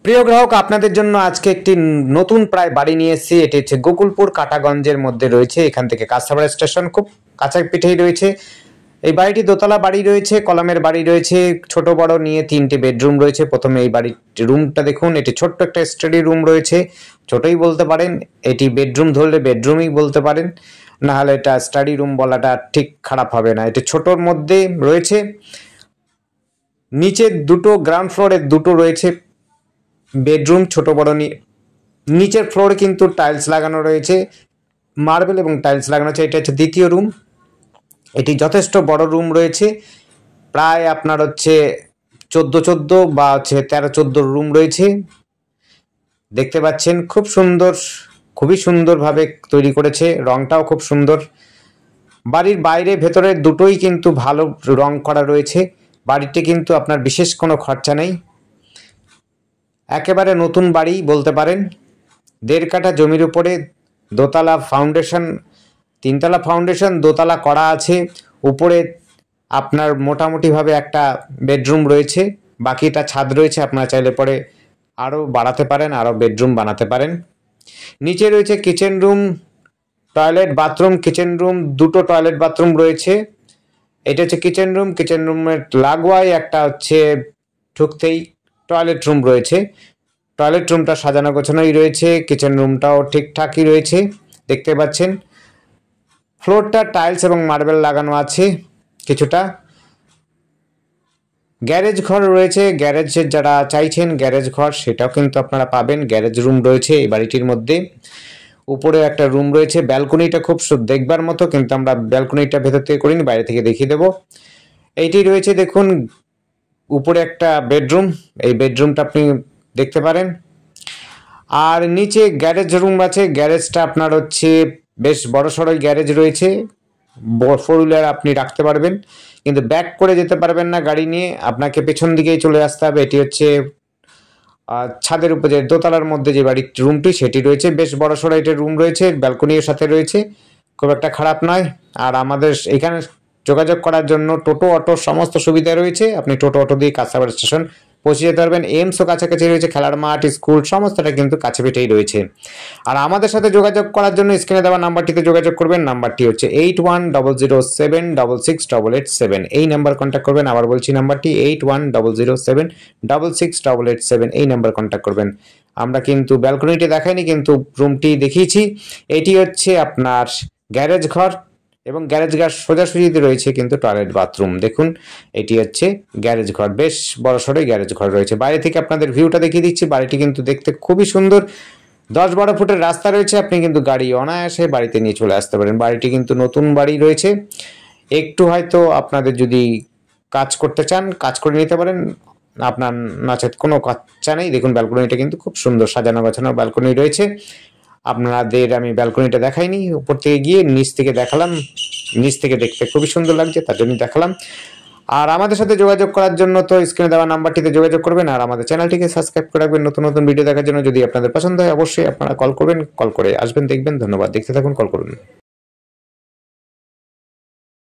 প্রিয় গ্রাহক, আপনাদের জন্য আজকে একটি নতুন প্রায় বাড়ি নিয়ে এসেছি। এটি হচ্ছে গোকুলপুর কাটাগঞ্জের মধ্যে রয়েছে। এখান থেকে কাঁচরাপাড়া স্টেশন খুব কাছা পিঠেই রয়েছে। এই বাড়িটি দোতলা বাড়ি রয়েছে, কলমের বাড়ি রয়েছে, ছোট বড় নিয়ে 3টে বেডরুম রয়েছে। প্রথমে এই বাড়ির রুমটা দেখুন, এটি ছোট্ট একটা স্টাডি রুম রয়েছে, ছোটই বলতে পারেন। এটি বেডরুম ধরলে বেডরুমই বলতে পারেন, না হলে এটা স্টাডি রুম বলাটা ঠিক খারাপ হবে না। এটি ছোটর মধ্যে রয়েছে। নিচে দুটো গ্রাউন্ড ফ্লোরে দুটো রয়েছে বেডরুম, ছোট বড়। নিচের ফ্লোরে কিন্তু টাইলস লাগানো রয়েছে, মার্বেল এবং টাইলস লাগানো আছে। এটা হচ্ছে দ্বিতীয় রুম। এটি যথেষ্ট বড় রুম রয়েছে, প্রায় আপনার হচ্ছে 14 বা হচ্ছে 13-14 রুম রয়েছে। দেখতে পাচ্ছেন খুব সুন্দর, খুবই সুন্দরভাবে তৈরি করেছে, রংটাও খুব সুন্দর। বাড়ির বাইরে ভেতরে দুটোই কিন্তু ভালো রং করা রয়েছে। বাড়িতে কিন্তু আপনার বিশেষ কোনো খরচা নেই, একেবারে নতুন বাড়ি বলতে পারেন। 1.5 কাঠা জমির উপরে দোতলা ফাউন্ডেশন, 3তলা ফাউন্ডেশন, দোতলা করা আছে। উপরে আপনার মোটামুটিভাবে একটা বেডরুম রয়েছে, বাকিটা ছাদ রয়েছে। আপনারা চাইলে পরে আরও বাড়াতে পারেন, আরও বেডরুম বানাতে পারেন। নিচে রয়েছে kitchen room, toilet bathroom. Kitchen room, দুটো টয়লেট বাথরুম রয়েছে। এটা হচ্ছে কিচেন রুম। কিচেন রুমের লাগোয়াই একটা হচ্ছে ঢুকতেই টয়লেট রুম রয়েছে। টয়লেট রুমটা সাজানো গোছানোই রয়েছে, কিচেন রুমটাও ঠিকঠাকই রয়েছে দেখতে পাচ্ছেন। ফ্লোরটা টাইলস এবং মার্বেল লাগানো আছে কিছুটা। গ্যারেজ ঘর রয়েছে, গ্যারেজের যারা চাইছেন গ্যারেজ ঘর সেটাও কিন্তু আপনারা পাবেন। গ্যারেজ রুম রয়েছে এই বাড়িটির মধ্যে। উপরে একটা রুম রয়েছে, ব্যালকনিটা খুব দেখবার মতো, কিন্তু আমরা ব্যালকনিটা ভেতর থেকে করিনি, বাইরে থেকে দেখিয়ে দেবো। এইটি রয়েছে দেখুন, উপরে একটা বেডরুম, এই বেডরুমটা আপনি দেখতে পারেন। আর নিচে গ্যারেজ রুম আছে। গ্যারেজটা আপনার হচ্ছে বেশ বড় সড়ই গ্যারেজ রয়েছে, 4 হুইলার আপনি রাখতে পারবেন, কিন্তু ব্যাক করে যেতে পারবেন না গাড়ি নিয়ে, আপনাকে পেছন দিকেই চলে আসতে হবে। এটি হচ্ছে ছাদের উপরে যে দোতলার মধ্যে যে বাড়ির রুমটি সেটি রয়েছে, বেশ বড় সড়ো এটা রুম রয়েছে, ব্যালকনির সাথে রয়েছে, খুব একটা খারাপ নয়। আর আমাদের এখানে যোগাযোগ করার জন্য টোটো অটো সমস্ত সুবিধা রয়েছে। আপনি টোটো অটো দিয়ে কাঁচরাপাড়া স্টেশন পৌঁছে যেতে পারবেন। এমসও কাছাকাছি রয়েছে, খেলার মাঠ, স্কুল সমস্তটা কিন্তু কাছে পিঠেই রয়েছে। আর আমাদের সাথে যোগাযোগ করার জন্য স্ক্রিনে দেওয়া নাম্বারটিতে যোগাযোগ করবেন। নাম্বারটি হচ্ছে 8100768887। এই নাম্বার কন্ট্যাক্ট করবেন। আবার বলছি নাম্বারটি 8100768887। এই নাম্বার কন্ট্যাক্ট করবেন। আমরা কিন্তু ব্যালকনিটি দেখাইনি, কিন্তু রুমটি দেখিয়েছি। এটি হচ্ছে আপনার গ্যারেজ ঘর, এবং গ্যারেজ ঘর সোজাসুজিতে রয়েছে কিন্তু টয়লেট বাথরুম। দেখুন এটি হচ্ছে গ্যারেজ ঘর, বেশ বড় সড়ই গ্যারেজ ঘর রয়েছে। বাইরে থেকে আপনাদের ভিউটা দেখিয়ে দিচ্ছি। বাড়িটি কিন্তু দেখতে খুবই সুন্দর। 10-12 ফুটের রাস্তা রয়েছে, আপনি কিন্তু গাড়ি অনায়াসে বাড়িতে নিয়ে চলে আসতে পারেন। বাড়িটি কিন্তু নতুন বাড়ি রয়েছে, একটু হয়তো আপনাদের যদি কাজ করতে চান কাজ করে নিতে পারেন, আপনার নচেত কোনো খরচা নেই। দেখুন ব্যালকনিটা কিন্তু খুব সুন্দর সাজানো গোছানো ব্যালকনি রয়েছে। আপনাদের আমি ব্যালকনিটা দেখাইনি, উপর থেকে গিয়ে নিচ থেকে দেখালাম। নিচ থেকে দেখতে খুবই সুন্দর লাগছে, তার জন্য দেখালাম। আর আমাদের সাথে যোগাযোগ করার জন্য তো স্ক্রিনে দেওয়া নাম্বারটিতে যোগাযোগ করবেন, আর আমাদের চ্যানেলটিকে সাবস্ক্রাইব করে রাখবেন নতুন নতুন ভিডিও দেখার জন্য। যদি আপনাদের পছন্দ হয় অবশ্যই আপনারা কল করবেন, কল করে আসবেন, দেখবেন। ধন্যবাদ, দেখতে থাকুন, কল করুন।